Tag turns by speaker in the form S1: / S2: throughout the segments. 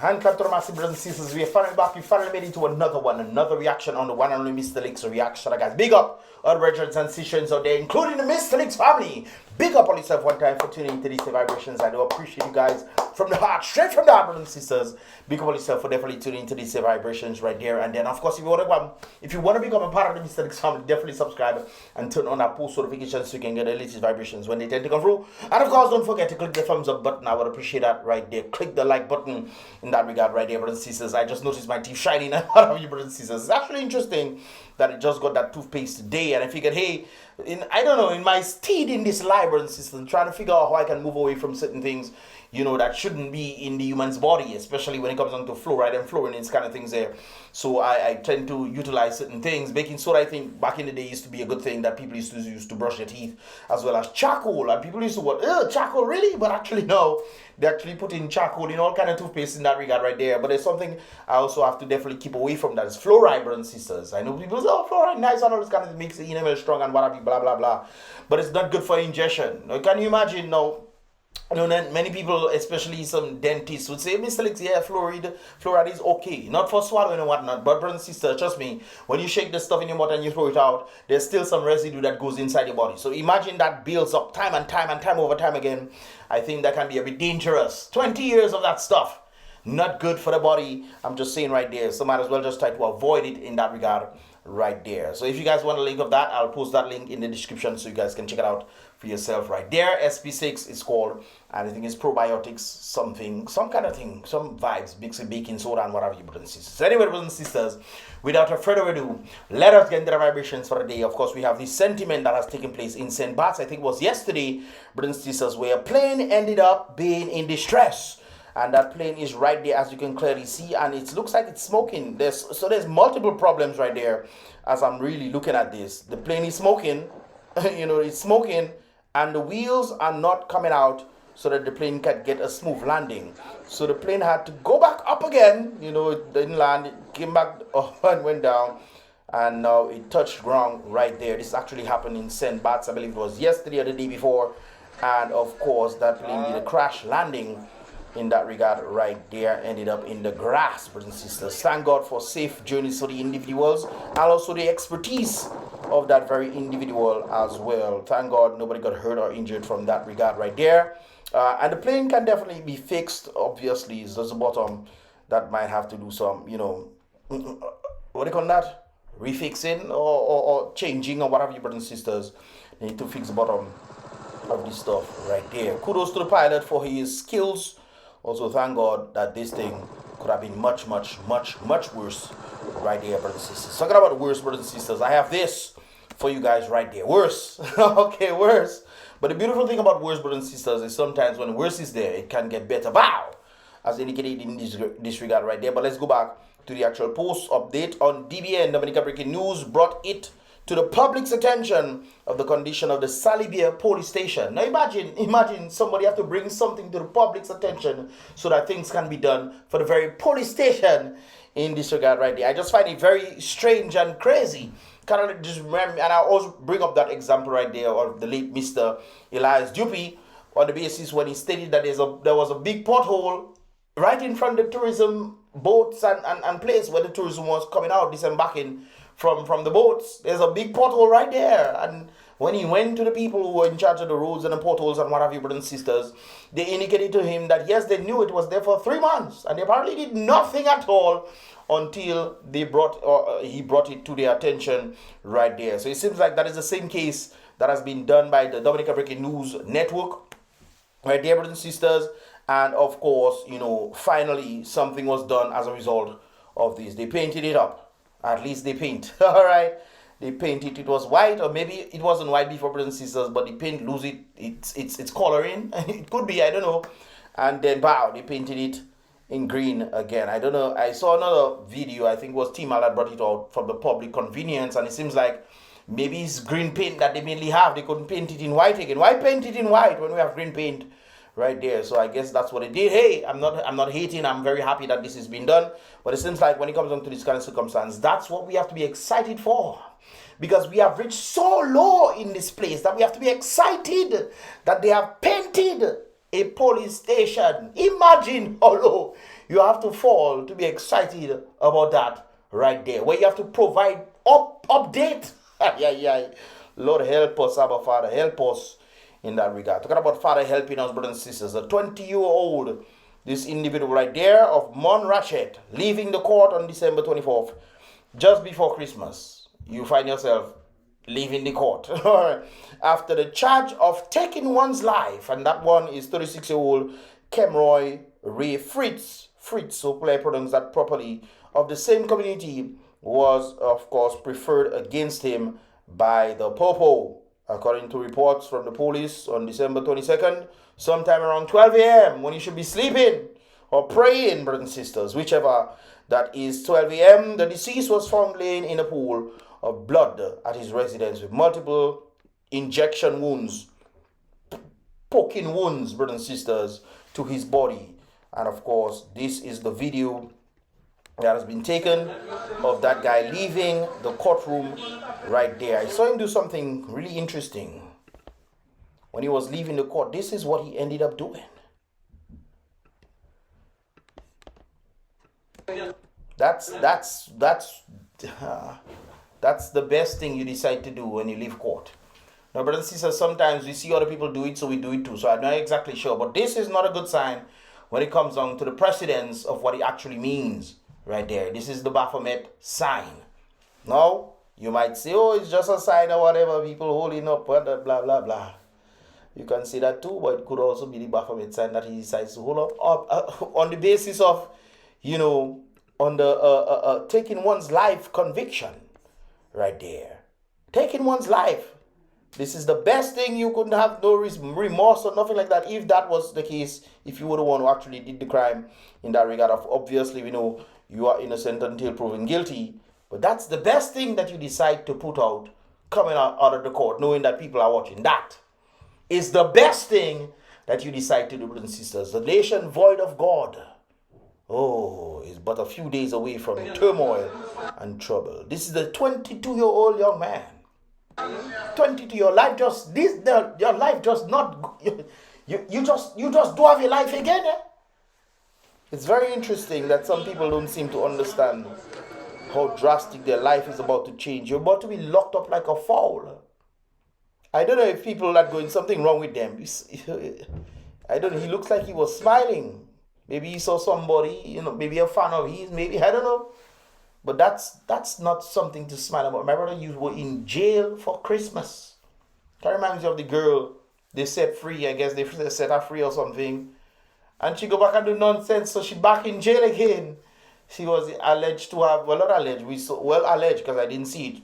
S1: Hand clap to the massive brothers and sisters. We are finally back. We finally made it to another reaction on the one and only Mystelics reaction. Guys, big up all brethren and sisters out there, including the Mystelics family. Big up on yourself one time for tuning into these vibrations. I do appreciate you guys from the heart, straight from the heart, brothers and sisters. Big up on yourself for definitely tuning into these vibrations right there. And then, of course, if you want to become a part of the Mystelics family, definitely subscribe and turn on that post notifications so you can get the latest vibrations when they tend to come through. And of course, don't forget to click the thumbs up button. I would appreciate that right there. Click the like button in that regard right there, brothers and sisters. I just noticed my teeth shining. A lot of you brothers and sisters. It's actually interesting that it just got that toothpaste today, and I figured, hey, in my steed in this life, brothers and sisters, trying to figure out how I can move away from certain things, that shouldn't be in the human's body, especially when it comes down to fluoride and fluorine, these kind of things there. So I tend to utilize certain things. Baking soda, I think, back in the day used to be a good thing that people used to use to brush their teeth, as well as charcoal. And people used to go, charcoal, really? But actually, no. They actually put in charcoal in all kind of toothpaste in that regard right there. But there's something I also have to definitely keep away from. That is fluoride, brothers and sisters. I know people say, oh, fluoride, nice, and all this kind of thing makes the enamel strong and whatever, blah, blah, blah. But it's not good for ingestion. Now, can you imagine now? Many people, especially some dentists, would say, Mr. Lex, yeah, fluoride is okay. Not for swallowing and whatnot. But, brother and sister, trust me, when you shake the stuff in your mouth and you throw it out, there's still some residue that goes inside your body. So imagine that builds up time and time over time again. I think that can be a bit dangerous. 20 years of that stuff. Not good for the body. I'm just saying right there. So might as well just try to avoid it in that regard right there. So if you guys want a link of that, I'll post that link in the description so you guys can check it out for yourself right there. SP6 is called, and I think it's probiotics, some kind of thing, some vibes, mixing baking soda and whatever you brothers and sisters. So anyway, brothers and sisters, without further ado, let us get into the vibrations for the day. Of course, we have this sentiment that has taken place in St. Bart's, I think it was yesterday, brothers and sisters, where a plane ended up being in distress. And that plane is right there, as you can clearly see, and it looks like it's smoking. There's multiple problems right there as I'm really looking at this. The plane is smoking, it's smoking, and the wheels are not coming out so that the plane can get a smooth landing. So the plane had to go back up again, it didn't land, it came back up and went down, and now it touched ground right there. This actually happened in St. Bart's, I believe it was yesterday or the day before, and of course that plane did a crash landing in that regard right there, ended up in the grass, brothers and sisters. Thank God for safe journeys for the individuals and also the expertise of that very individual as well. Thank God nobody got hurt or injured from that regard right there. And the plane can definitely be fixed. Obviously, it's just the bottom that might have to do some, what do you call that? Refixing or changing or whatever you brothers and sisters. They need to fix the bottom of this stuff right there. Kudos to the pilot for his skills. Also, thank God that this thing could have been much worse right there, brothers and sisters. Talking about worse, brothers and sisters, I have this for you guys right there. Worse. Okay, worse. But the beautiful thing about worse, brothers and sisters, is sometimes when worse is there, it can get better. Wow! As indicated in this regard right there. But let's go back to the actual post update on DBN. Dominica breaking news brought it to the public's attention of the condition of the Salibia police station. Now imagine somebody have to bring something to the public's attention so that things can be done for the very police station in this regard right there. I just find it very strange and crazy. Kind of just remember, and I also bring up that example right there of the late Mr. Elias Dupuy on the basis when he stated that there was a big pothole right in front of the tourism boats and place where the tourism was coming out, disembarking from the boats. There's a big pothole right there. And when he went to the people who were in charge of the roads and the potholes and what have you, brothers and sisters, they indicated to him that yes, they knew it was there for 3 months, and they apparently did nothing at all until he brought it to their attention right there. So it seems like that is the same case that has been done by the Dominica Breaking News Network right there, brothers and sisters. And of course, finally something was done as a result of this. They painted it up. At least they paint. All right. They painted it was white, or maybe it wasn't white before, brothers and sisters, but the paint lose its coloring. It could be, I don't know. And then they painted it in green again. I don't know. I saw another video, I think it was Timal that brought it out for the public convenience, and it seems like maybe it's green paint that they mainly have. They couldn't paint it in white again. Why paint it in white when we have green paint right there? So I guess that's what it did. Hey, I'm not hating. I'm very happy that this has been done. But it seems like when it comes down to this kind of circumstance, that's what we have to be excited for. Because we have reached so low in this place that we have to be excited that they have painted a police station. Imagine how low you have to fall to be excited about that right there. Where you have to provide update. Yeah. Lord help us, Abba Father, help us in that regard. Talking about Father helping us, brothers and sisters. A 20-year-old, this individual right there of Montrachet, leaving the court on December 24th, just before Christmas. You find yourself leaving the court after the charge of taking one's life, and that one is 36-year-old Kemroy Ray Fritz, who play pronouns that properly, of the same community, was of course preferred against him by the Popo. According to reports from the police on December 22nd, sometime around 12 a.m. when you should be sleeping or praying, brothers and sisters, whichever that is, 12 a.m., the deceased was found laying in a pool of blood at his residence with multiple injection wounds, poking wounds, brothers and sisters, to his body. And of course, this is the video that has been taken of that guy leaving the courtroom right there. I saw him do something really interesting. When he was leaving the court, this is what he ended up doing. That's the best thing you decide to do when you leave court. Now, brothers and sisters, sometimes we see other people do it, so we do it too. So I'm not exactly sure, but this is not a good sign when it comes down to the precedence of what it actually means right there. This is the Baphomet sign. Now, you might say, oh, it's just a sign or whatever, people holding up, blah, blah, blah. You can say that too, but it could also be the Baphomet sign that he decides to hold up on the basis of, on the taking one's life conviction right there. Taking one's life. This is the best thing. You couldn't have no remorse or nothing like that if that was the case, if you were the one who actually did the crime in that regard. Of obviously, we know you are innocent until proven guilty, but that's the best thing that you decide to put out coming out of the court, knowing that people are watching. That is the best thing that you decide to do, brothers and sisters. The nation void of God, is but a few days away from turmoil and trouble. This is the 22-year-old young man. 22, your life just not. You just do have your life again. Eh? It's very interesting that some people don't seem to understand how drastic their life is about to change. You're about to be locked up like a fowl. I don't know if people are going something wrong with them. I don't know. He looks like he was smiling. Maybe he saw somebody, maybe a fan of his, maybe, I don't know. But that's not something to smile about. My brother, you were in jail for Christmas. That reminds me of the girl they set free. I guess they set her free or something. And she go back and do nonsense, so she back in jail again. She was alleged to have, well, not alleged, alleged because I didn't see it.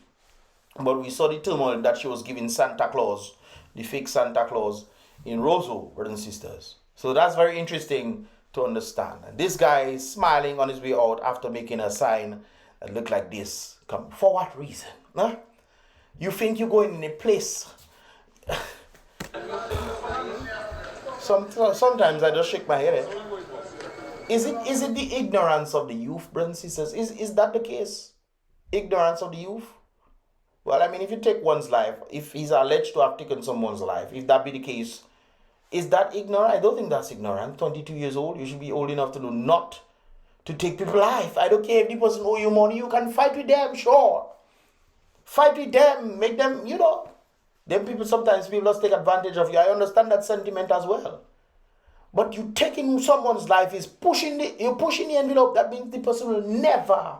S1: But we saw the turmoil that she was giving Santa Claus, the fake Santa Claus, in Roseau, brothers and sisters. So that's very interesting to understand. And this guy is smiling on his way out after making a sign that looked like this. For what reason? Huh? You think you're going in a place? Sometimes I just shake my head. Is it the ignorance of the youth, brothers and sisters? Is that the case? Ignorance of the youth? Well, I mean, if you take one's life, if he's alleged to have taken someone's life, if that be the case, is that ignorant? I don't think that's ignorant. 22 years old, you should be old enough to know not to take people's life. I don't care if the person owe you money, you can fight with them, sure. Fight with them, make them, Then sometimes people just take advantage of you. I understand that sentiment as well. But you taking someone's life is you're pushing the envelope. That means the person will never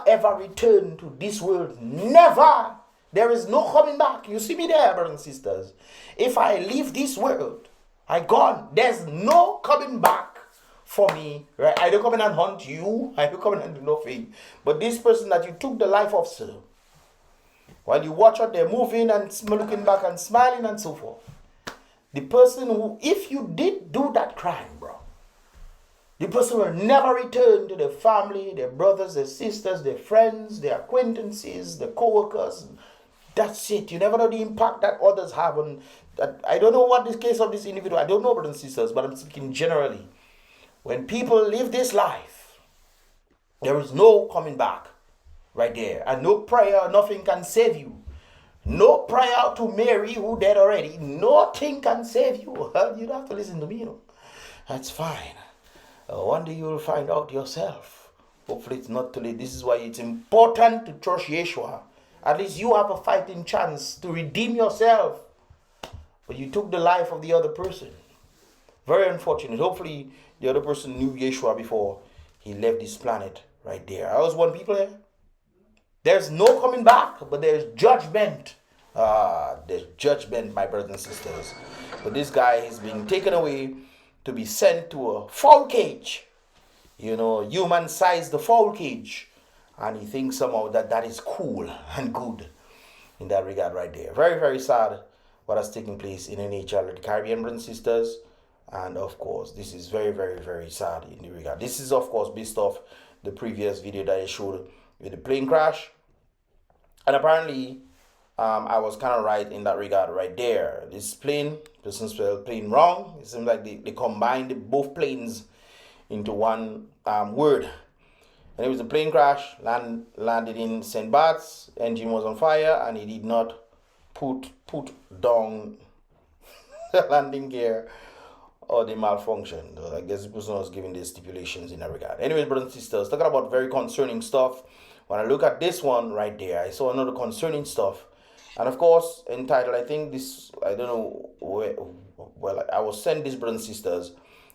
S1: ever return to this world. Never. There is no coming back. You see me there, brothers and sisters. If I leave this world, I gone. There's no coming back for me. Right? I don't come in and hunt you. I don't come in and do nothing. But this person that you took the life of, sir, while you watch out, they're moving and looking back and smiling and so forth. The person who, if you did do that crime, bro, the person will never return to their family, their brothers, their sisters, their friends, their acquaintances, their co-workers. That's it. You never know the impact that others have on that. I don't know what the case of this individual. I don't know, brothers and sisters, but I'm speaking generally. When people live this life, there is no coming back right there. And no prayer, nothing can save you. No prayer to Mary who dead already. Nothing can save you. You don't have to listen to me. That's fine. One day you will find out yourself. Hopefully it's not too late. This is why it's important to trust Yeshua. At least you have a fighting chance to redeem yourself. But you took the life of the other person. Very unfortunate. Hopefully the other person knew Yeshua before he left this planet right there. I was one people here. There's no coming back, but there's judgment. There's judgment, my brothers and sisters. But this guy is being taken away to be sent to a fowl cage. You know, human-sized the fowl cage. And he thinks somehow that is cool and good in that regard right there. Very, very sad what has taken place in NHL, the Caribbean brothers and sisters. And of course, this is very, very, very sad in the regard. This is, of course, based off the previous video that I showed with the plane crash. And apparently, I was kind of right in that regard right there. This plane, person spelled plane wrong. It seems like they combined both planes into one word. And it was a plane crash, landed in St. Bart's, engine was on fire, and he did not put down the landing gear or the malfunction. I guess the person was giving the stipulations in that regard. Anyways, brothers and sisters, talking about very concerning stuff. When I look at this one right there, I saw another concerning stuff. And of course, entitled, I think this, I don't know where, well, I was sent this, brothers and sisters.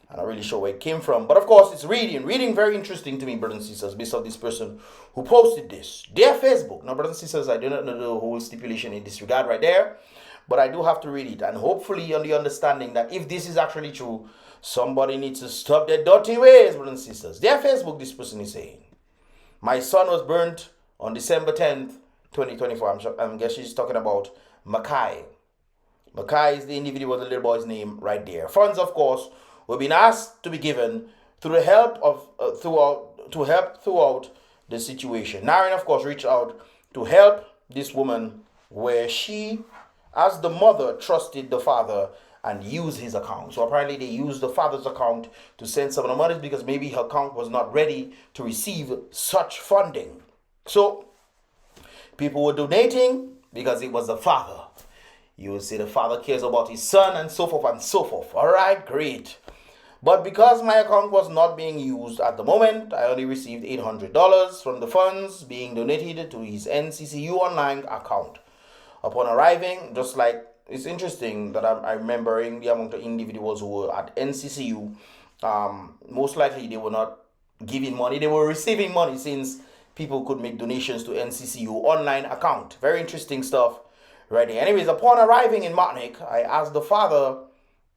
S1: I'm not really sure where it came from. But of course, it's reading very interesting to me, brothers and sisters, based on this person who posted this. Their Facebook. Now, brothers and sisters, I do not know the whole stipulation in this regard right there. But I do have to read it. And hopefully on the understanding that if this is actually true, somebody needs to stop their dirty ways, brothers and sisters. Their Facebook, this person is saying, my son was burnt on December 10th, 2024. I guess she's talking about Mackay. Mackay is the individual, the little boy's name right there. Funds, of course, were being asked to be given to the help of throughout the situation. Naren, of course, reached out to help this woman where she, as the mother, trusted the father and used his account. So apparently they used the father's account to send some of the money because maybe her account was not ready to receive such funding. So people were donating because it was the father. You will see the father cares about his son and so forth and so forth. All right, great. But because my account was not being used at the moment, I only received $800 from the funds being donated to his NCCU online account. Upon arriving, just like, it's interesting that I'm remembering the amount of individuals who were at NCCU. Most likely they were not giving money, they were receiving money since people could make donations to NCCU online account. Very interesting stuff right there. Anyways, upon arriving in Martinique, I asked the father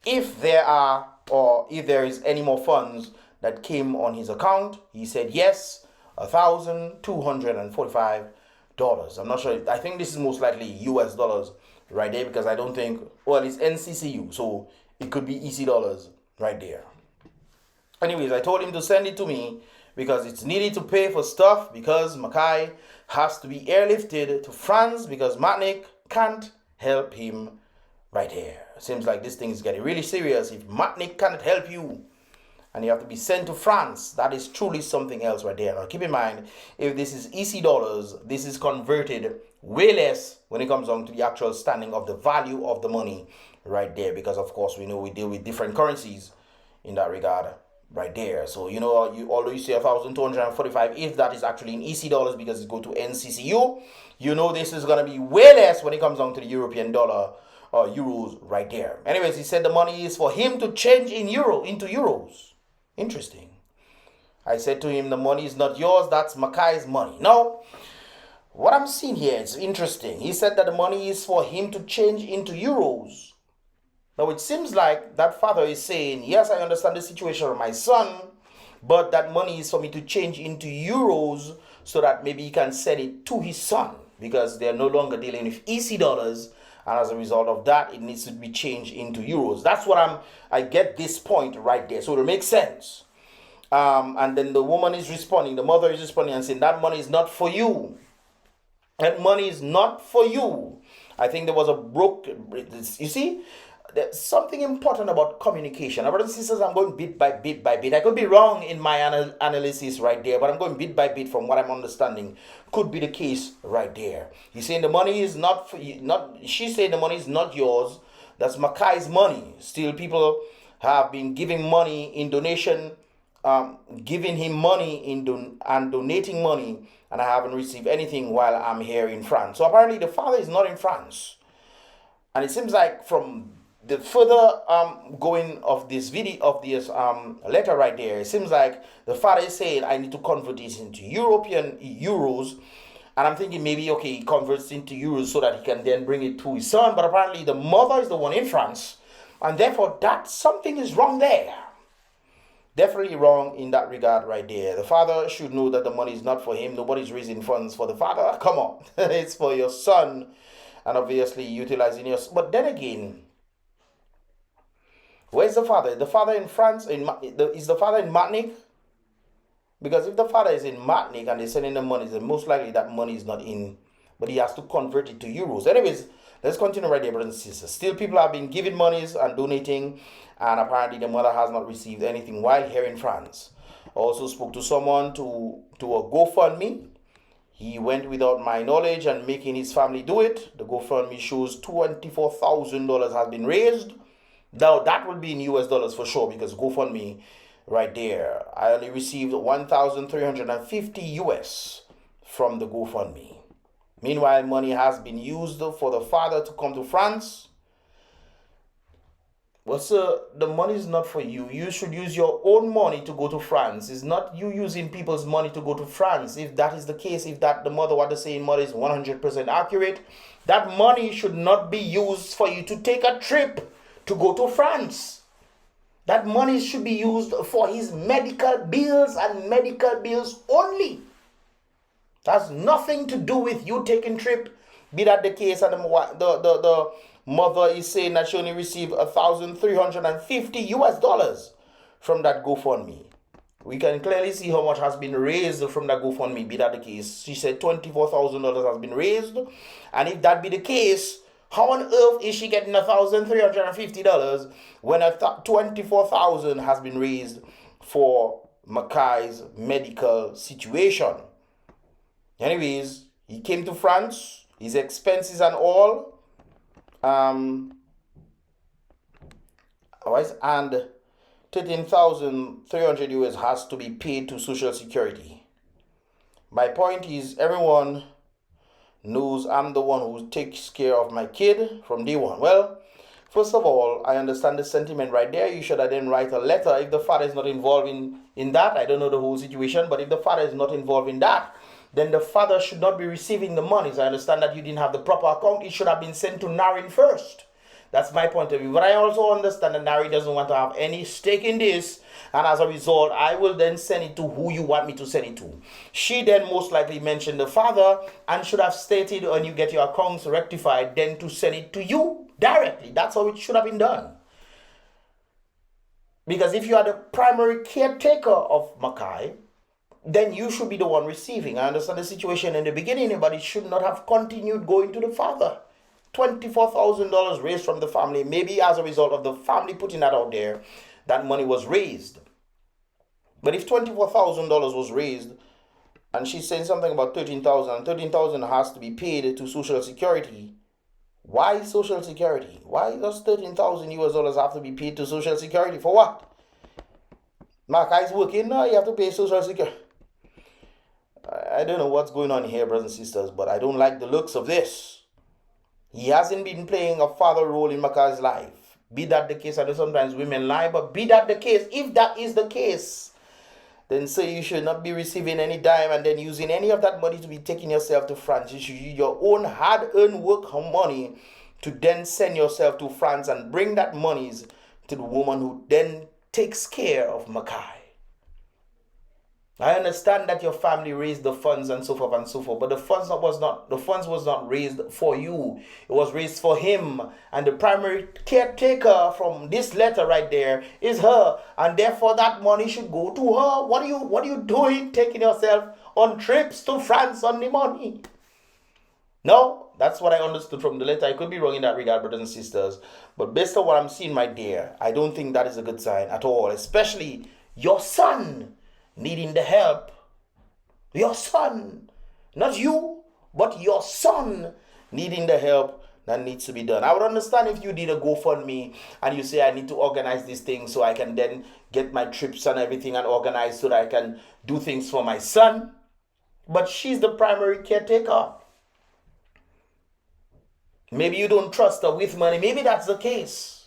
S1: if there are or if there is any more funds that came on his account. He said yes, $1,245. I'm not sure. I think this is most likely US dollars right there because I don't think, well, it's NCCU, so it could be EC dollars right there. Anyways, I told him to send it to me because it's needed to pay for stuff because Mackay has to be airlifted to France because Martinique can't help him right here. Seems like this thing is getting really serious. If Martinique cannot help you and you have to be sent to France, that is truly something else right there. Now keep in mind, if this is EC dollars, this is converted way less when it comes down to the actual standing of the value of the money right there, because of course we know we deal with different currencies in that regard right there. So you know, although you say 1,245, if that is actually in EC dollars because it go to NCCU, you know this is going to be way less when it comes down to the European dollar or euros right there. Anyways, he said the money is for him to change into euros. Interesting. I said to him, the money is not yours, that's Mackay's money. Now, what I'm seeing here is interesting. He said that the money is for him to change into euros. Now, it seems like that father is saying, yes, I understand the situation of my son, but that money is for me to change into euros so that maybe he can send it to his son because they're no longer dealing with EC dollars. And as a result of that, it needs to be changed into euros. That's what I get this point right there. So it makes sense. And then the woman is responding, the mother is responding and saying, that money is not for you. That money is not for you. I think there was you see, there's something important about communication. Now, brothers and sisters, I'm going bit by bit by bit. I could be wrong in my analysis right there, but I'm going bit by bit from what I'm understanding. Could be the case right there. He's saying the money is not for you. She's saying the money is not yours. That's Mackay's money. Still, people have been giving money in donation giving him money and donating money, and I haven't received anything while I'm here in France. So apparently the father is not in France. And it seems like from the further going of this video, of this letter right there, it seems like the father is saying, I need to convert this into European euros. And I'm thinking maybe, okay, he converts into euros so that he can then bring it to his son. But apparently the mother is the one in France. And therefore that something is wrong there. Definitely wrong in that regard right there. The father should know that the money is not for him. Nobody's raising funds for the father. Come on. It's for your son. And obviously utilizing your... But then again, where's the father? The father in France? Is the father in Martinique? Because if the father is in Martinique and they're sending the money, then most likely that money is not in... But he has to convert it to euros. Anyways, let's continue right there, brothers and sisters. Still, people have been giving monies and donating, and apparently the mother has not received anything while here in France. I also spoke to someone to a GoFundMe. He went without my knowledge and making his family do it. The GoFundMe shows $24,000 has been raised. Now that will be in US dollars for sure, because GoFundMe right there, I only received 1,350 US from the GoFundMe. Meanwhile, money has been used for the father to come to France. Well, sir, the money is not for you. You should use your own money to go to France. It's not you using people's money to go to France. If that is the case, if that the mother, what the saying mother is 100% accurate, that money should not be used for you to take a trip to go to France. That money should be used for his medical bills and medical bills only. That's nothing to do with you taking trip. Be that the case, and the mother is saying that she only received 1,350 US dollars from that GoFundMe. We can clearly see how much has been raised from that GoFundMe. Be that the case, she said $24,000 has been raised, and if that be the case, how on earth is she getting $1,350 when $24,000 has been raised for Makai's medical situation? Anyways, he came to France, his expenses and all, and 13,300 US has to be paid to Social Security. My point is, everyone knows I'm the one who takes care of my kid from day one. Well, first of all, I understand the sentiment right there. You should have then write a letter. If the father is not involved in that, I don't know the whole situation, but if the father is not involved in that, then the father should not be receiving the monies. I understand that you didn't have the proper account. It should have been sent to Narin first. That's my point of view. But I also understand that Nari doesn't want to have any stake in this. And as a result, I will then send it to who you want me to send it to. She then most likely mentioned the father and should have stated when you get your accounts rectified, then to send it to you directly. That's how it should have been done. Because if you are the primary caretaker of Makai, then you should be the one receiving. I understand the situation in the beginning, but it should not have continued going to the father. $24,000 raised from the family. Maybe as a result of the family putting that out there, that money was raised. But if $24,000 was raised, and she's saying something about $13,000, $13,000 has to be paid to Social Security. Why Social Security? Why does $13,000 US dollars have to be paid to Social Security? For what? Makai is working now, you have to pay Social Security. I don't know what's going on here, brothers and sisters, but I don't like the looks of this. He hasn't been playing a father role in Makai's life. Be that the case, I know sometimes women lie, but be that the case, if that is the case, then say you should not be receiving any dime and then using any of that money to be taking yourself to France. You should use your own hard-earned work money to then send yourself to France and bring that monies to the woman who then takes care of Makai. I understand that your family raised the funds and so forth and so forth, but the funds was not raised for you. It was raised for him, and the primary caretaker from this letter right there is her, and therefore that money should go to her. What are you doing, taking yourself on trips to France on the money? No, that's what I understood from the letter. I could be wrong in that regard, brothers and sisters, but based on what I'm seeing, my dear, I don't think that is a good sign at all, especially your son needing the help. Your son, not you, but your son needing the help, that needs to be done. I would understand if you did a GoFundMe and you say I need to organize these things so I can then get my trips and everything and organize so that I can do things for my son. But she's the primary caretaker. Maybe you don't trust her with money. Maybe that's the case.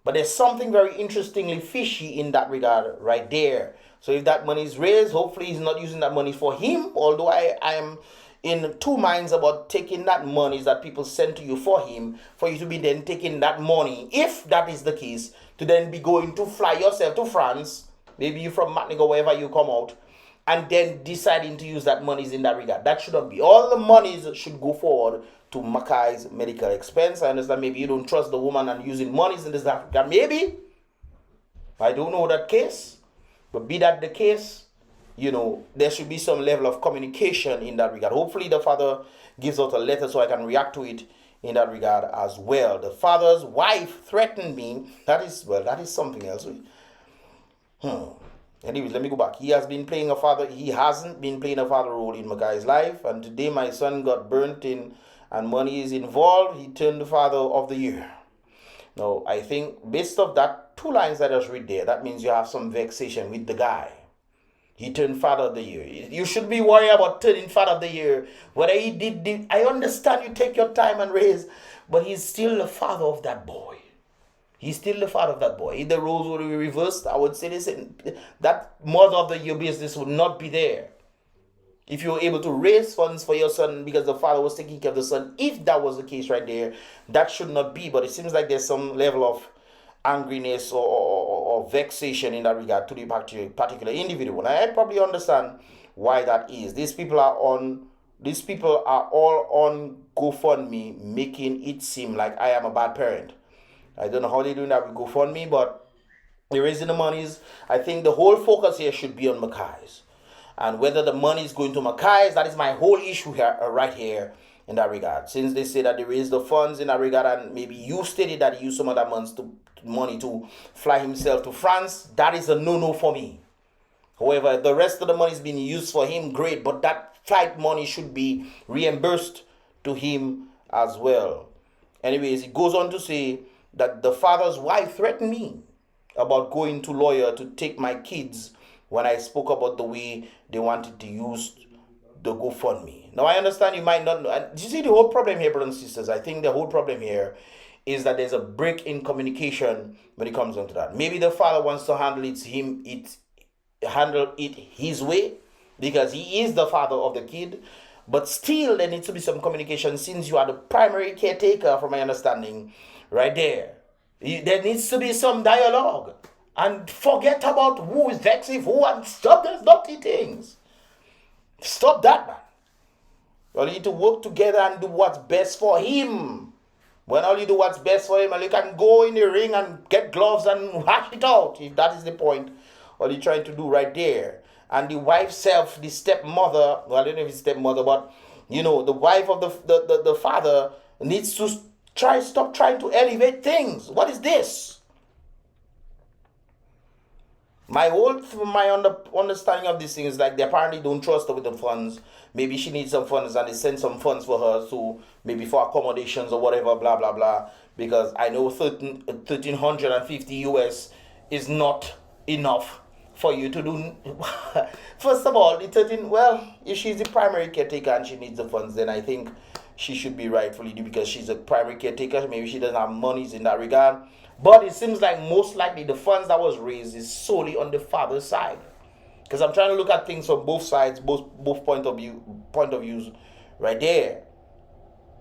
S1: But there's something very interestingly fishy in that regard right there. So if that money is raised, hopefully he's not using that money for him. Although I am in two minds about taking that money that people send to you for him, for you to be then taking that money, if that is the case, to then be going to fly yourself to France, maybe you from Martinique or wherever you come out, and then deciding to use that monies in that regard. That shouldn't be. All the monies should go forward to Makai's medical expense. I understand maybe you don't trust the woman and using monies in this regard. Maybe. I don't know that case. But be that the case, you know, there should be some level of communication in that regard. Hopefully the father gives out a letter so I can react to it in that regard as well. The father's wife threatened me. That is something else. Anyways, let me go back. He hasn't been playing a father role in Makai's life. And today my son got burnt in and money is involved. He turned the father of the year. Now, I think based off that 2 lines that I just read there, that means you have some vexation with the guy. He turned father of the year. You should be worried about turning father of the year. Whether he did, I understand you take your time and raise, but he's still the father of that boy. He's still the father of that boy. If the roles were to be reversed, I would say this, that mother of the year business would not be there. If you were able to raise funds for your son because the father was taking care of the son, if that was the case right there, that should not be. But it seems like there's some level of angriness or vexation in that regard to the particular individual. And I probably understand why that is. These people are all on GoFundMe, making it seem like I am a bad parent. I don't know how they're doing that with GoFundMe, but they're raising the monies. I think the whole focus here should be on Makai's. And whether the money is going to Makai's, that is my whole issue here, right here in that regard. Since they say that they raised the funds in that regard, and maybe you stated that he used some of that money to fly himself to France, that is a no-no for me. However, the rest of the money is being used for him, great, but that flight money should be reimbursed to him as well. Anyways, it goes on to say that the father's wife threatened me about going to lawyer to take my kids when I spoke about the way they wanted to use the GoFundMe. Now, I understand you might not know. You see the whole problem here, brothers and sisters? I think the whole problem here is that there's a break in communication when it comes down to that. Maybe the father wants to handle it his way because he is the father of the kid. But still, there needs to be some communication since you are the primary caretaker, from my understanding, right there. There needs to be some dialogue. And forget about who is vexing who and stop those dirty things. Stop that, man. You need to work together and do what's best for him. When all you do what's best for him, and you can go in the ring and get gloves and hash it out, if that is the point, what you're trying to do right there. And the wife self, the stepmother, well, I don't know if it's stepmother, but you know, the wife of the father needs to stop trying to elevate things. What is this? My understanding of this thing is like they apparently don't trust her with the funds. Maybe she needs some funds and they send some funds for her, so maybe for accommodations or whatever, blah, blah, blah. Because I know 1,350 US is not enough for you to do. First of all, if she's the primary caretaker and she needs the funds, then I think she should be rightfully due because she's a primary caretaker. Maybe she doesn't have monies in that regard. But it seems like most likely the funds that was raised is solely on the father's side. Because I'm trying to look at things from both sides, both point of views right there.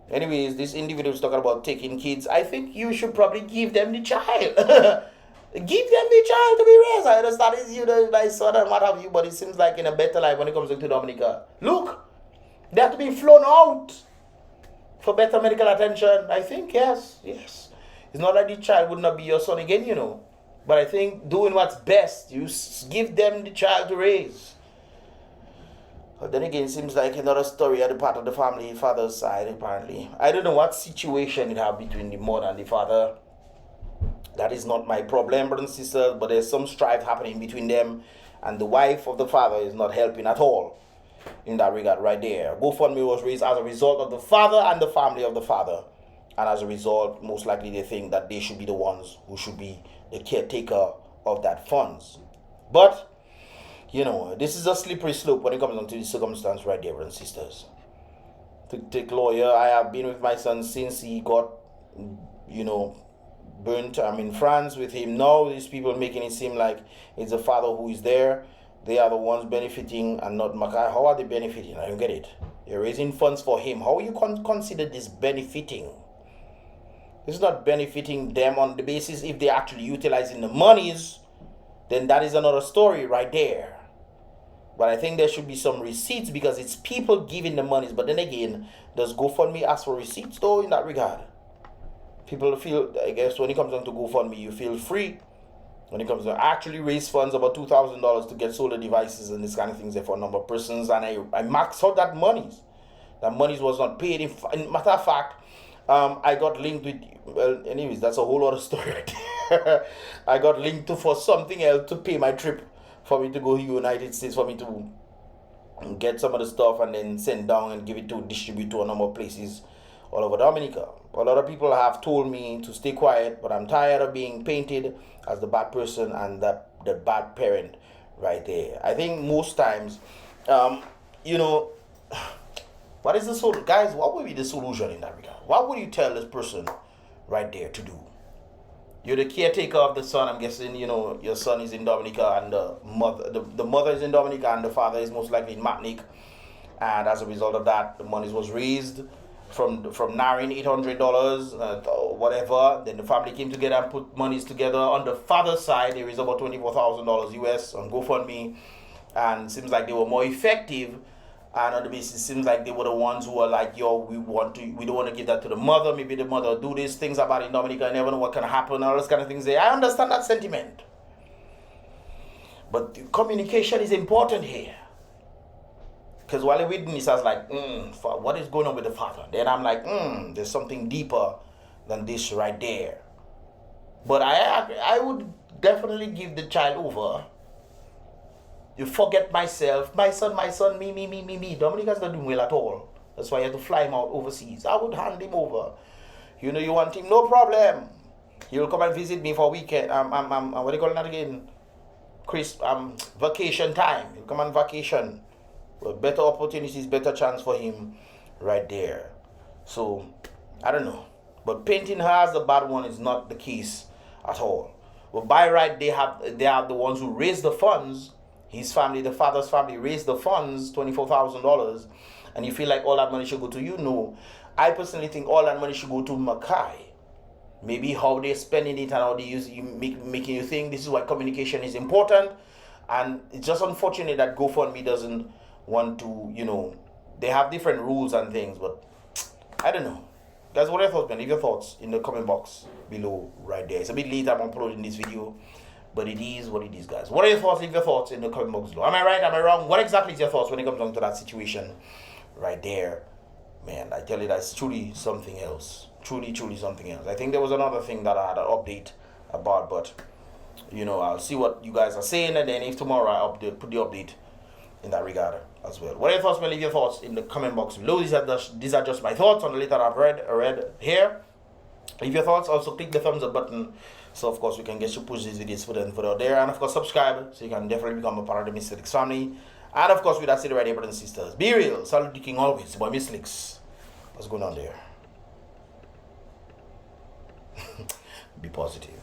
S1: Anyways, this individual is talking about taking kids. I think you should probably give them the child. Give them the child to be raised. I understand it's you, my son, and what have you, but it seems like in a better life when it comes to Dominica. Look, they have to be flown out for better medical attention. I think, yes. It's not like the child would not be your son again, you know. But I think doing what's best, you give them the child to raise. But then again, it seems like another story at the part of the family, father's side, apparently. I don't know what situation it have between the mother and the father. That is not my problem, brothers and sisters, but there's some strife happening between them, and the wife of the father is not helping at all. in that regard right there. GoFundMe was raised as a result of the father and the family of the father. And as a result, most likely they think that they should be the ones who should be the caretaker of that funds. But, you know, this is a slippery slope when it comes down to the circumstance right there, brothers and sisters. To take lawyer, I have been with my son since he got, you know, burnt. I'm in France with him now. These people making it seem like it's the father who is there. They are the ones benefiting and not Makai. How are they benefiting? I don't get it. They're raising funds for him. How you consider this benefiting? It's not benefiting them on the basis if they're actually utilizing the monies, then that is another story right there. But I think there should be some receipts because it's people giving the monies. But then again, does GoFundMe ask for receipts though in that regard? People feel, I guess when it comes down to GoFundMe, you feel free. When it comes to actually raise funds about $2,000 to get solar devices and this kind of things there for a number of persons, and I maxed out that monies. That monies was not paid. In matter of fact, I got linked with, well, anyways, that's a whole other story right there. I got linked to for something else to pay my trip for me to go to the United States, for me to get some of the stuff and then send down and give it to distribute to a number of places all over Dominica. A lot of people have told me to stay quiet, but I'm tired of being painted as the bad person and the bad parent right there. I think most times, you know, what is the solution? Guys, what would be the solution in that regard? What would you tell this person right there to do? You're the caretaker of the son. I'm guessing, you know, your son is in Dominica and the mother is in Dominica and the father is most likely in Martinique. And as a result of that, the money was raised from Narin $800, whatever. Then the family came together and put monies together. On the father's side, there is about $24,000 US on GoFundMe. And it seems like they were more effective. And on the basis, it seems like they were the ones who were like, yo, we don't want to give that to the mother. Maybe the mother will do these things about it in Dominica. I never know what can happen. All those kind of things there. I understand that sentiment. But the communication is important here. Because while the witness was like, what is going on with the father? Then I'm like, there's something deeper than this right there. But I would definitely give the child over. You forget myself, my son, me. Dominica's not doing well at all. That's why you have to fly him out overseas. I would hand him over. You know, you want him, no problem. He'll come and visit me for a weekend. What do you call that again? Vacation time. He'll come on vacation. Well, better opportunities, better chance for him right there. So, I don't know. But painting her as the bad one is not the case at all. Well, by right, they are the ones who raise the funds. His family, the father's family, raised the funds, $24,000, and you feel like all that money should go to you? No. I personally think all that money should go to Makai. Maybe how they're spending it and how they use it, making you think this is why communication is important. And it's just unfortunate that GoFundMe doesn't want to, you know, they have different rules and things, but I don't know. Guys, what are your thoughts, man? Leave your thoughts in the comment box below right there. It's a bit late, I'm uploading this video. But it is what it is, guys. What are your thoughts? Leave your thoughts in the comment box below. Am I right? Am I wrong? What exactly is your thoughts when it comes down to that situation right there? Man, I tell you, that's truly something else. Truly something else. I think there was another thing that I had an update about, but, you know, I'll see what you guys are saying, and then if tomorrow I put the update in that regard as well. What are your thoughts, man? Leave your thoughts in the comment box below. These are just my thoughts on the letter I've read here. Leave your thoughts. Also, click the thumbs up button. So, of course, we can get to push these videos further and further there. And, of course, subscribe so you can definitely become a part of the Mystelics family. And, of course, with that said right here, brothers and sisters, be real. Salute the king always. Boy, Mystelics. What's going on there? Be positive.